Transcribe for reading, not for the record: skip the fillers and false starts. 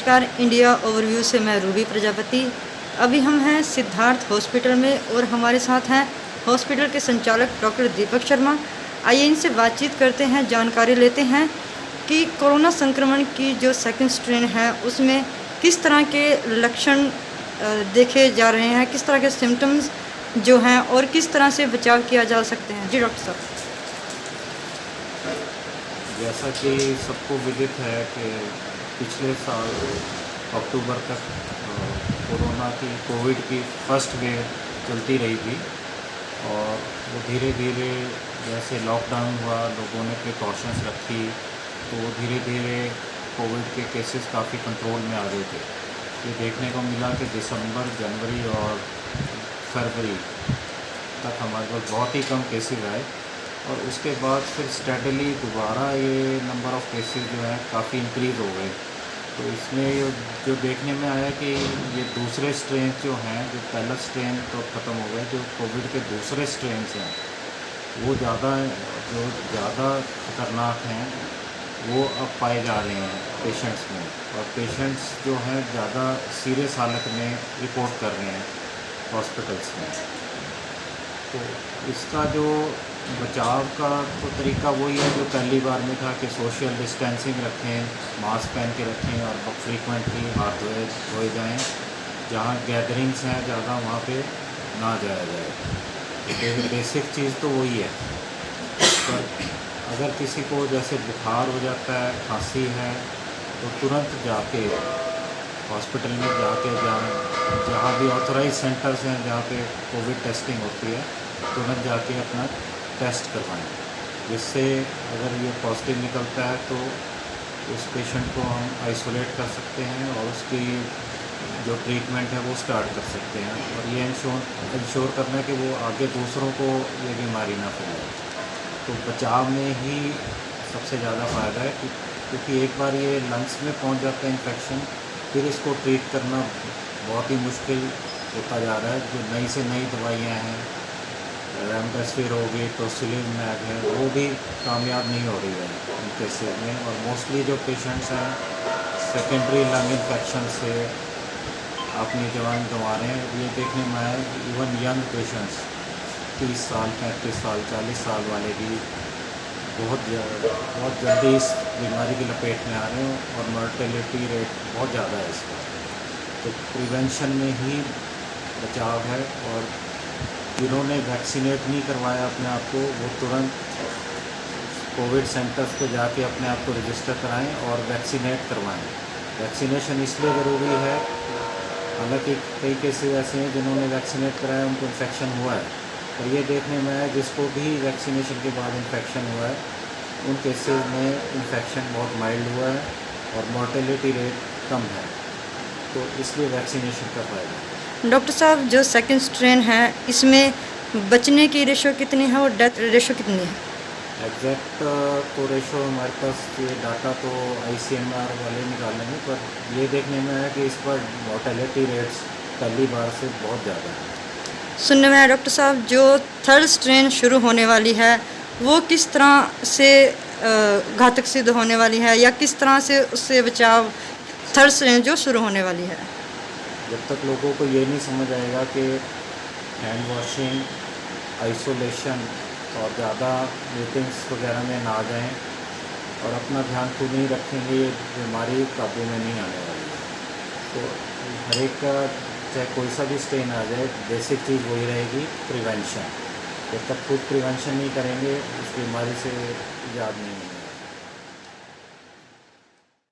नमस्कार, India overview से मैं रूबी प्रजापति। अभी हम हैं सिद्धार्थ हॉस्पिटल में और हमारे साथ हैं हॉस्पिटल के संचालक डॉक्टर दीपक शर्मा। आइए इनसे बातचीत करते हैं, जानकारी लेते हैं कि कोरोना संक्रमण की जो सेकंड स्ट्रेन है उसमें किस तरह के लक्षण देखे जा रहे हैं, किस तरह के सिम्टम्स जो हैं और किस तरह से बचाव किया जा सकते हैं। जी डॉक्टर साहब। जैसा कि सबको विदित है कि पिछले साल अक्टूबर तक कोविड की फर्स्ट वेव चलती रही थी और वो धीरे धीरे जैसे लॉकडाउन हुआ, लोगों ने प्रिकॉशंस रखी, तो वो धीरे धीरे कोविड के केसेस काफ़ी कंट्रोल में आ गए थे। ये देखने को मिला कि दिसंबर, जनवरी और फरवरी तक हमारे पास बहुत ही कम केसेस आए और उसके बाद फिर स्टेडली दोबारा ये नंबर ऑफ़ केसेस जो है काफ़ी इंक्रीज़ हो गए। तो इसमें जो देखने में आया कि ये दूसरे स्ट्रेन जो हैं, जो पहला स्ट्रेन तो ख़त्म हो गया, जो कोविड के दूसरे स्ट्रेन हैं वो ज़्यादा ख़तरनाक हैं, वो अब पाए जा रहे हैं पेशेंट्स में, और पेशेंट्स जो हैं ज़्यादा सीरियस हालत में रिपोर्ट कर रहे हैं हॉस्पिटल्स में। तो इसका जो बचाव का तो तरीका वही है जो पहली बार में था कि सोशल डिस्टेंसिंग रखें, मास्क पहन के रखें और फ्रीक्वेंटली हाथ धोए जाएँ। जहाँ गैदरिंग्स हैं ज़्यादा वहाँ पे ना जाया जाए। बेसिक चीज़ तो वही है। पर अगर किसी को जैसे बुखार हो जाता है, खांसी है, तो तुरंत जाके हॉस्पिटल में जाके जहाँ भी ऑथराइज सेंटर्स हैं जहाँ पे कोविड टेस्टिंग होती है, तुरंत जाके अपना टेस्ट करवाएं, जिससे अगर ये पॉजिटिव निकलता है तो उस पेशेंट को हम आइसोलेट कर सकते हैं और उसकी जो ट्रीटमेंट है वो स्टार्ट कर सकते हैं, और ये इंश्योर करना है कि वो आगे दूसरों को ये बीमारी ना फैलाए। तो बचाव में ही सबसे ज़्यादा फ़ायदा है, क्योंकि एक बार ये लंग्स में पहुंच जाता है इन्फेक्शन, फिर इसको ट्रीट करना बहुत ही मुश्किल होता जा रहा है। जो नई से नई दवाइयाँ हैं, रेमडेसिविर हो गई, टोसिलिमैब है, वो भी कामयाब नहीं हो रही है इन केसेस में। और मोस्टली जो पेशेंट्स हैं सेकेंडरी लंग इन्फेक्शन से अपनी जान गंवा रहे हैं। ये देखने में आया कि इवन यंग पेशेंट्स 30 साल, 35 साल, 40 साल वाले भी बहुत जल्दी इस बीमारी की लपेट में आ रहे हैं और मॉर्टेलिटी रेट बहुत ज़्यादा है इसका। तो प्रिवेंशन में ही बचाव है, और जिन्होंने वैक्सीनेट नहीं करवाया अपने आप को, वो तुरंत कोविड सेंटर्स पे जाके अपने आप को रजिस्टर कराएं और वैक्सीनेट करवाएं। वैक्सीनेशन इसलिए ज़रूरी है, हालांकि कई केसेस ऐसे हैं जिन्होंने वैक्सीनेट कराया उनको इन्फेक्शन हुआ है, और ये देखने में आया जिसको भी वैक्सीनेशन के बाद इन्फेक्शन हुआ है उन केसेस में इन्फेक्शन बहुत माइल्ड हुआ है और मॉर्टेलिटी रेट कम है। तो इसलिए वैक्सीनेशन का फ़ायदा है। डॉक्टर साहब, जो सेकंड स्ट्रेन है इसमें बचने की रेशो कितनी है और डेथ रेशो कितनी है? एग्जैक्ट तो रेशो हमारे पास ये डाटा तो ICMR वाले निकालेंगे, पर ये देखने में आया कि इस पर मॉर्टेलिटी रेट्स पहली बार से बहुत ज़्यादा है। सुनने में आया डॉक्टर साहब, जो थर्ड स्ट्रेन शुरू होने वाली है वो किस तरह से घातक सिद्ध होने वाली है, या किस तरह से उससे बचाव थर्ड स्ट्रेन जो शुरू होने वाली है? जब तक लोगों को ये नहीं समझ आएगा कि हैंड वॉशिंग, आइसोलेशन और ज़्यादा मीटिंग्स वगैरह में ना जाएं और अपना ध्यान खुद नहीं रखेंगे, ये बीमारी काबू में नहीं आने वाली है। तो हर एक का चाहे कोई सा भी स्ट्रेन आ जाए, बेसिक चीज़ वही रहेगी, प्रिवेंशन। जब तक खुद प्रिवेंशन नहीं करेंगे इस बीमारी से इजाद नहीं होगी।